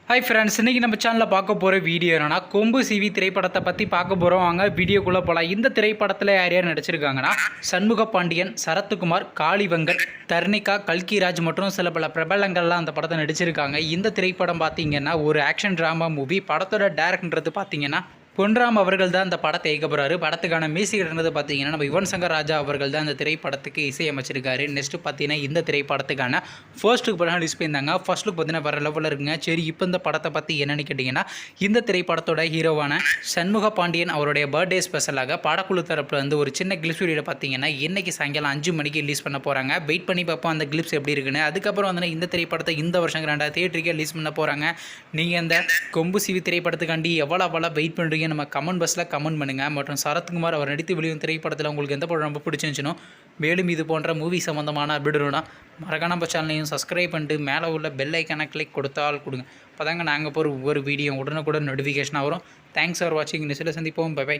Hi friends, இன்றைக்கி நம்ம சேனலில் பார்க்க போகிற வீடியோ என்னன்னா கொம்பு சிவி திரைப்படத்தை பற்றி பார்க்க போகிறோம். வாங்க வீடியோக்குள்ளே போகலாம். இந்த திரைப்படத்தில் யார் யார் நடிச்சிருக்காங்கன்னா சண்முக பாண்டியன், சரத்குமார், காளிவங்கன், தர்ணிகா, கல்கிராஜ் மற்றும் சில பல பிரபலங்கள்லாம் அந்த படத்தை நடிச்சிருக்காங்க. இந்த திரைப்படம் பார்த்திங்கன்னா ஒரு ஆக்ஷன் ட்ராமா மூவி. படத்தோட டேரக்டர்ன்றது பார்த்திங்கன்னா பொன்ராம் அவர்கள் தான் இந்த படத்தை இயக்க போகிறாரு. படத்துக்கான மியூசிக் இருந்தது பார்த்தீங்கன்னா நம்ம யுவன் சங்கர் ராஜா அவர்கள் தான் இந்த திரைப்படத்துக்கு இசையமைச்சிருக்காரு. நெக்ஸ்ட்டு பார்த்தீங்கன்னா இந்த திரைப்படத்துக்கான ஃபர்ஸ்ட் லுக் படம் ரிலீஸ் பண்ணியிருந்தாங்க. ஃபர்ஸ்ட் லுக் பார்த்தீங்கன்னா வேறு லெவலில் இருக்குங்க. சரி, இப்போ இந்த படத்தை பற்றி என்னென்னு கேட்டிங்கன்னா, இந்த திரைப்படத்தோட ஹீரோவான சண்முக பாண்டியன் அவருடைய பர்த்டே ஸ்பெஷலாக படக்குழு தரப்பில் வந்து ஒரு சின்ன கிளிப்ஸ் வீடியோ பார்த்தீங்கன்னா இன்றைக்கி சாயங்காலம் 5 மணிக்கு ரிலீஸ் பண்ண போகிறாங்க. வெயிட் பண்ணி பார்ப்போம் அந்த கிளிப்ஸ் எப்படி இருக்குன்னு. அதுக்கப்புறம் வந்து இந்த திரைப்படத்தை இந்த வருஷம் 2 தியேட்டருக்கே ரிலீஸ் பண்ண போகிறாங்க. நீங்கள் இந்த கொம்பு சிவி திரைப்படத்துக்காண்டி எவ்வளோ வெயிட் பண்ணுறீங்க நம்ம கமெண்ட் பாக்ஸில் கமெண்ட் பண்ணுங்கள். மற்றும் சரத்குமார் அவர் நடித்து வெளியும் திரைப்படத்தில் உங்களுக்கு எந்த படம் ரொம்ப பிடிச்சிருந்துச்சுனோ, மேலும் இது போன்ற மூவி சம்மந்தமான அப்டேட்னா மறக்காம நம்ம சேனலையும் சப்ஸ்கிரைப் பண்ணிட்டு மேலே உள்ள பெல் ஐக்கானை கிளிக் கொடுத்தால் கொடுங்க. அப்போ தாங்க நாங்கள் போகிற ஒவ்வொரு வீடியோ உடனுக்குடன் நோட்டிஃபிகேஷனாக வரும். தேங்க்ஸ் ஃபார் வாட்சிங். நெக்ஸ்ட்டில் சந்திப்போம். Bye by.